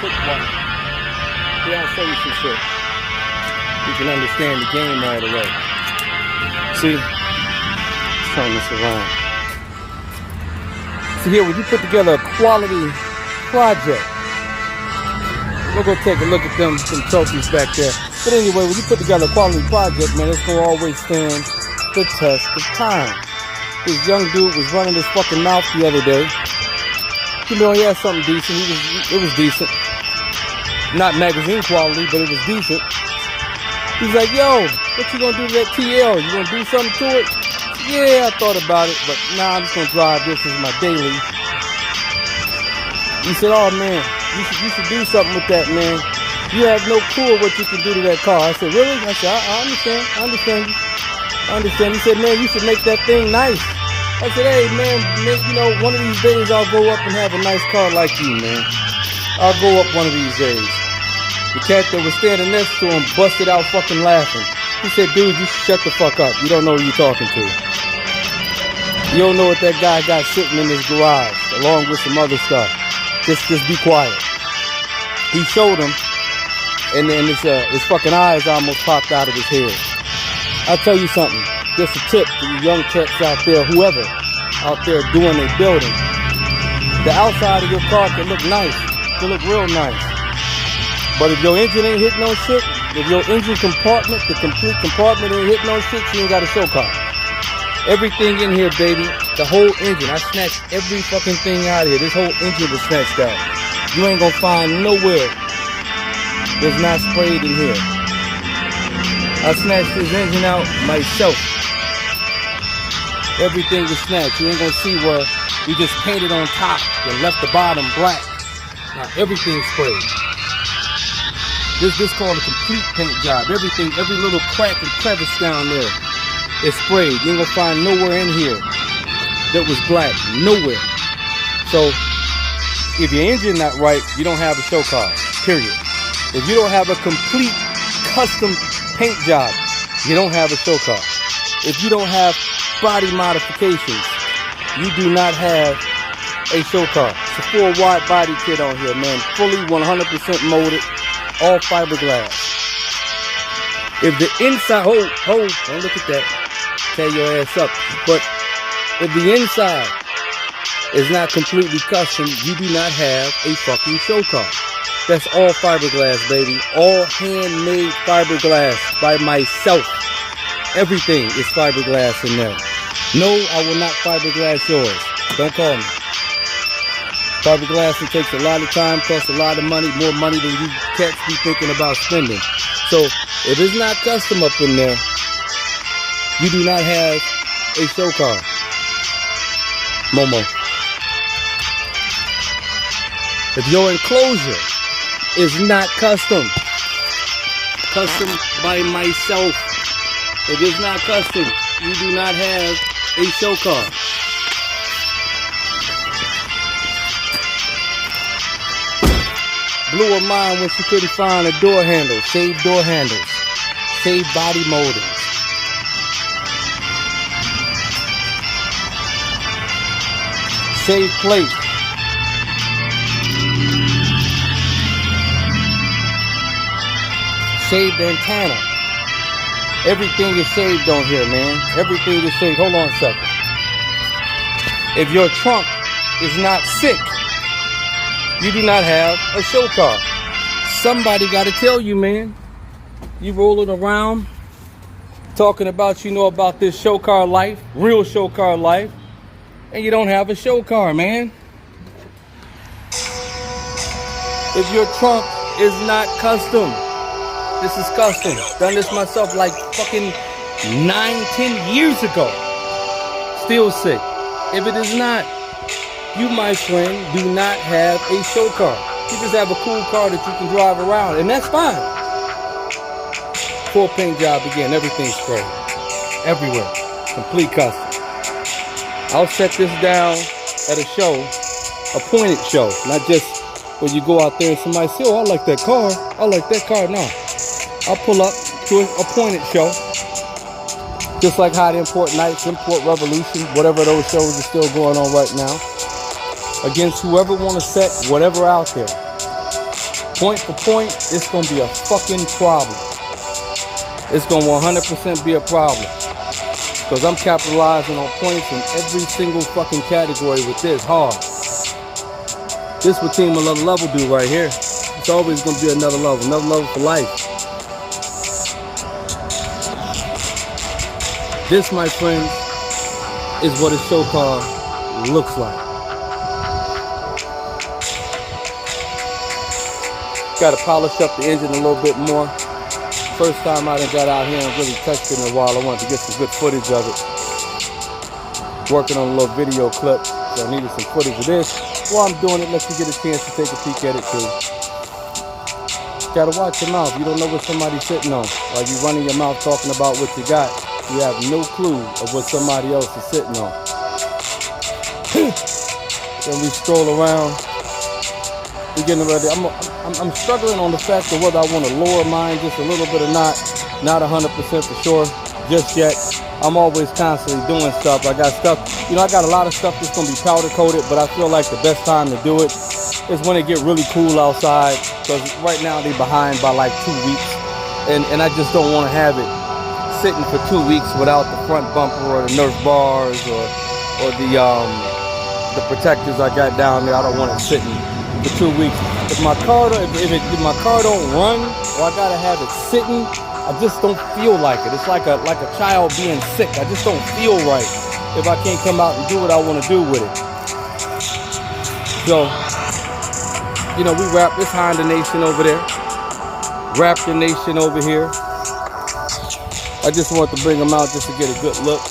quick one. Here, I'll show you some shit. You can understand the game right away. See? Let's turn this around. So here, when you put together a quality project, we'll go take a look at some trophies back there. But anyway, when you put together a quality project, man, it's gonna always stand the test of time. This young dude was running his fucking mouth the other day. You know, he had something decent. It was decent. Not magazine quality, but it was decent. He's like, yo, what you gonna do to that TL? You gonna do something to it? Yeah, I thought about it, but nah, I'm just gonna drive this as my daily. He said, oh man, you should do something with that, man. You have no clue what you can do to that car. I said, really? I said, I understand you. I understand. He said, man, you should make that thing nice. I said, hey, man, you know, one of these days I'll go up and have a nice car like you, man. I'll go up one of these days. The cat that was standing next to him busted out fucking laughing. He said, dude, you should shut the fuck up. You don't know who you're talking to. You don't know what that guy got sitting in his garage, along with some other stuff. Just be quiet. He showed him, and then his fucking eyes almost popped out of his head. I'll tell you something. Just a tip to you young cats out there, whoever out there doing their building. The outside of your car can look nice, can look real nice. But if your engine ain't hitting no shit, if your engine compartment, the complete compartment ain't hitting no shit, you ain't got a show car. Everything in here, baby, the whole engine. I snatched every fucking thing out of here. This whole engine was snatched out. You ain't gonna find nowhere that's not sprayed in here. I snatched this engine out myself. Everything was snatched. You ain't gonna see where we just painted on top and left the bottom black. Now everything's sprayed. This called a complete paint job. Everything, every little crack and crevice down there is sprayed. You ain't gonna find nowhere in here that was black. Nowhere. So if your engine not right, you don't have a show car. Period. If you don't have a complete custom paint job, you don't have a show car. If you don't have body modifications, you do not have a show car. It's a full wide body kit on here, man. Fully 100% molded, all fiberglass. If the inside, hold, don't look at that. Tear your ass up. But if the inside is not completely custom, you do not have a fucking show car. That's all fiberglass, baby. All handmade fiberglass by myself. Everything is fiberglass in there. No, I will not fiberglass yours. Don't call me. Fiberglass, it takes a lot of time, costs a lot of money, more money than you cats be thinking about spending. So, if it's not custom up in there, you do not have a show car. Momo. If your enclosure is not custom by myself, if it's not custom, you do not have a show car. Blew her mind when she couldn't find a door handle. Save door handles. Save body moldings. Save plates. Saved antenna. Everything is saved on here, man. Everything is saved. Hold on a second. If your trunk is not sick, you do not have a show car. Somebody got to tell you, man. You rolling around talking about, you know, about this show car life, real show car life, and you don't have a show car, man. If your trunk is not custom, this is custom. Done this myself like fucking 9-10 years ago. Still sick. If it is not, you, my friend, do not have a show car. You just have a cool car that you can drive around, and that's fine. Full paint job again, everything's sprayed. Everywhere. Complete custom. I'll set this down at a show, a pointed show, not just when you go out there and somebody say, oh, I like that car. I like that car. No. I'll pull up to a pointed show. Just like Hot Import Nights, Import Revolution, whatever those shows are still going on right now. Against whoever want to set whatever out there. point for point, it's gonna be a fucking problem. It's gonna 100% be a problem. Because I'm capitalizing on points in every single fucking category with this hard. This what Team Another Level do right here. It's always gonna be another level for life. This, my friends, is what a show car looks like. Gotta polish up the engine a little bit more. First time I done got out here and really touched it in a while. I wanted to get some good footage of it. Working on a little video clip, so I needed some footage of this. While I'm doing it, let you get a chance to take a peek at it too. Gotta watch your mouth. You don't know what somebody's sitting on. While you running your mouth talking about what you got, you have no clue of what somebody else is sitting on. Then we stroll around. We're getting ready. I'm struggling on the fact of whether I want to lower mine just a little bit or not 100% for sure just yet. I'm always constantly doing stuff. I got stuff, I got a lot of stuff that's going to be powder coated, but I feel like the best time to do it is when it get really cool outside, because right now they behind by like 2 weeks, and I just don't want to have it sitting for 2 weeks without the front bumper or the Nerf bars or the protectors I got down there. I don't want it sitting for 2 weeks. If my car don't run, or I gotta have it sitting, I just don't feel like it. It's like a child being sick. I just don't feel right if I can't come out and do what I want to do with it. So, we wrap this Honda Nation over there, Raptor Nation over here. I just want to bring them out just to get a good look.